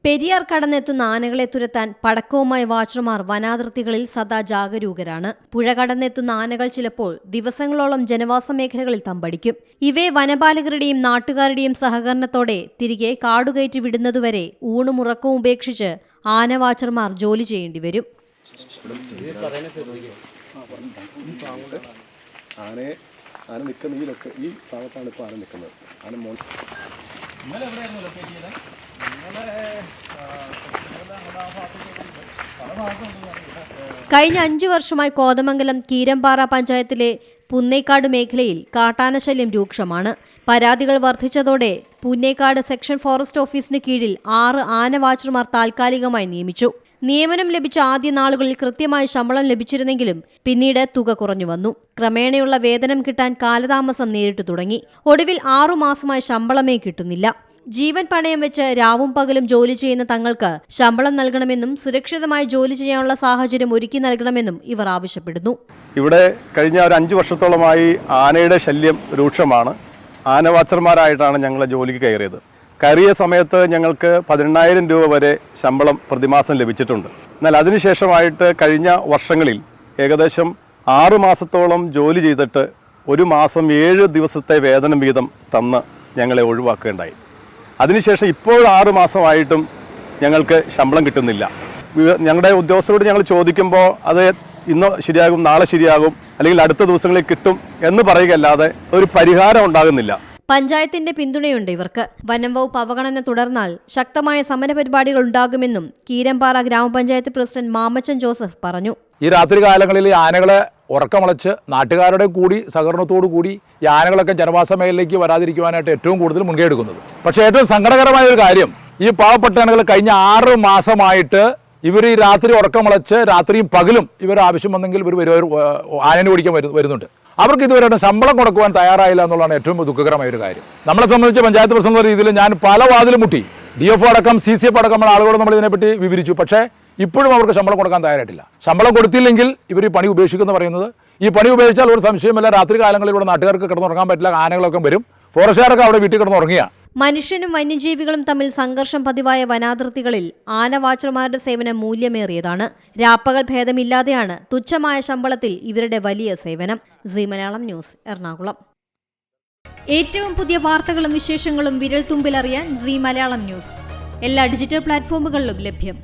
പെരിയാർ കടന്നെത്തുന്ന ആനകളെ തുരത്താൻ പടക്കവുമായി വാച്ചർമാർ വനാതിർത്തികളിൽ സദാ ജാഗരൂകരാണ്. പുഴ കടന്നെത്തുന്ന ആനകൾ ചിലപ്പോൾ ദിവസങ്ങളോളം ജനവാസ മേഖലകളിൽ തമ്പടിക്കും. ഇവയെ വനപാലകരുടെയും നാട്ടുകാരുടെയും സഹകരണത്തോടെ തിരികെ കാടുകയറ്റി വിടുന്നതുവരെ ഊണും ഉറക്കവും ഉപേക്ഷിച്ച് ആന വാച്ചർമാർ ജോലി ചെയ്യേണ്ടി വരും. ആന നിൽക്കുന്നതിലൊക്കെ ഈ ഭാഗത്താണ് ഇപ്പോൾ ആന നിൽക്കുന്നത്. കഴിഞ്ഞ 5 വർഷമായി കോതമംഗലം കീരമ്പാറ പഞ്ചായത്തിലെ പുന്നേക്കാട് മേഖലയിൽ കാട്ടാനശല്യം രൂക്ഷമാണ്. പരാതികൾ വർദ്ധിച്ചതോടെ പുന്നേക്കാട് സെക്ഷൻ ഫോറസ്റ്റ് ഓഫീസിന് കീഴിൽ 6 ആന വാച്ചർമാർ താൽക്കാലികമായി നിയമിച്ചു. നിയമനം ലഭിച്ച ആദ്യ നാളുകളിൽ കൃത്യമായി ശമ്പളം ലഭിച്ചിരുന്നെങ്കിലും പിന്നീട് തുക കുറഞ്ഞു വന്നു. ക്രമേണയുള്ള വേതനം കിട്ടാൻ കാലതാമസം നേരിട്ടു തുടങ്ങി. ഒടുവിൽ 6 മാസമായി ശമ്പളമേ കിട്ടുന്നില്ല. ജീവൻ പണയം വെച്ച് രാവും പകലും ജോലി ചെയ്യുന്ന തങ്ങൾക്ക് ശമ്പളം നൽകണമെന്നും സുരക്ഷിതമായി ജോലി ചെയ്യാനുള്ള സാഹചര്യം ഒരുക്കി നൽകണമെന്നും ഇവർ ആവശ്യപ്പെടുന്നു. ഇവിടെ കഴിഞ്ഞ ഒരു 5 വർഷത്തോളമായി ആനയുടെ ശല്യം രൂക്ഷമാണ്. ആന വാച്ചർമാരായിട്ടാണ് ഞങ്ങൾ ജോലിക്ക് കയറിയ സമയത്ത് ഞങ്ങൾക്ക് 18,000 രൂപ വരെ ശമ്പളം പ്രതിമാസം ലഭിച്ചിട്ടുണ്ട്. എന്നാൽ അതിനുശേഷമായിട്ട് കഴിഞ്ഞ വർഷങ്ങളിൽ ഏകദേശം 6 മാസത്തോളം ജോലി ചെയ്തിട്ട് ഒരു മാസം 7 ദിവസത്തെ വേതനം വീതം തന്ന് ഞങ്ങളെ ഒഴിവാക്കുകയുണ്ടായി. അതിനുശേഷം ഇപ്പോൾ 6 മാസമായിട്ടും ഞങ്ങൾക്ക് ശമ്പളം കിട്ടുന്നില്ല. ഞങ്ങളുടെ ഉദ്യോഗസ്ഥരോട് ഞങ്ങൾ ചോദിക്കുമ്പോൾ അത് ഇന്ന് ശരിയാകും, നാളെ ശരിയാകും, അല്ലെങ്കിൽ അടുത്ത ദിവസങ്ങളിൽ കിട്ടും എന്ന് പറയുകയല്ലാതെ ഒരു പരിഹാരം ഉണ്ടാകുന്നില്ല. പഞ്ചായത്തിന്റെ പിന്തുണയുണ്ട് ഇവർക്ക്. വനം വകുപ്പ് അവഗണന തുടർന്നാൽ ശക്തമായ സമരപരിപാടികൾ ഉണ്ടാകുമെന്നും കീരമ്പാറ ഗ്രാമപഞ്ചായത്ത് പ്രസിഡന്റ് മാമച്ചൻ ജോസഫ് പറഞ്ഞു. ഈ രാത്രി കാലങ്ങളിൽ ആനകളെ ഉറക്കമളച്ച് നാട്ടുകാരുടെ കൂടി സഹകരണത്തോടു കൂടി ഈ ആനകളൊക്കെ ജനവാസ മേഖലയിലേക്ക് വരാതിരിക്കുവാനായിട്ട് ഏറ്റവും കൂടുതൽ മുൻകൈ എടുക്കുന്നത്. പക്ഷേ ഏറ്റവും സങ്കടകരമായ ഒരു കാര്യം, ഈ പാവപ്പെട്ട ആനകൾ കഴിഞ്ഞ 6 മാസമായിട്ട് ഇവർ ഈ രാത്രി ഉറക്കമളച്ച് രാത്രിയും പകലും ഇവർ ആവശ്യം വന്നെങ്കിൽ ഇവർ ആനനെ ഓടിക്കാൻ വരുന്നുണ്ട്. അവർക്ക് ഇതുവരെ ശമ്പളം കൊടുക്കുവാൻ തയ്യാറായില്ല എന്നുള്ളതാണ് ഏറ്റവും ദുഃഖകരമായ ഒരു കാര്യം. നമ്മളെ സംബന്ധിച്ച് പഞ്ചായത്ത് പ്രസിഡന്റ് എന്ന രീതിയിൽ ഞാൻ പല വാതിലും മുട്ടി, DFO അടക്കം CCF അടക്കമുള്ള ആളുകളോട് നമ്മൾ ഇതിനെപ്പറ്റി വിവരിച്ചു. പക്ഷേ ഇപ്പോഴും അവർക്ക് ശമ്പളം കൊടുക്കാൻ തയ്യാറായിട്ടില്ല. ശമ്പളം കൊടുത്തില്ലെങ്കിൽ ഇവർ ഈ പണി ഉപേക്ഷിക്കുമെന്ന് പറയുന്നത്. ഈ പണി ഉപേക്ഷിച്ചാൽ ഒരു സംശയമില്ല, രാത്രി കാലങ്ങളിലൂടെ നാട്ടുകാർക്ക് കിടന്നുറങ്ങാൻ പറ്റില്ല, ആനകളൊക്കെ വരും, ഫോറസ്റ്റുകാരൊക്കെ അവിടെ വീട്ടിൽ കിടന്നുറങ്ങിയ. മനുഷ്യനും വന്യജീവികളും തമ്മിൽ സംഘർഷം പതിവായ വനാതിർത്തികളിൽ ആന വാച്ചർമാരുടെ സേവനം മൂല്യമേറിയതാണ്. രാപ്പകൽ ഭേദമില്ലാതെയാണ് തുച്ഛമായ ശമ്പളത്തിൽ ഇവരുടെ വലിയ സേവനം. Zee Malayalam news, Ernakulam. ഏറ്റവും പുതിയ വാർത്തകളും വിശേഷങ്ങളും വിരൽ തുമ്പിലറിയാൻ സീ മലയാളം ന്യൂസ് എല്ലാ ഡിജിറ്റൽ പ്ലാറ്റ്ഫോമുകളിലും ലഭ്യം.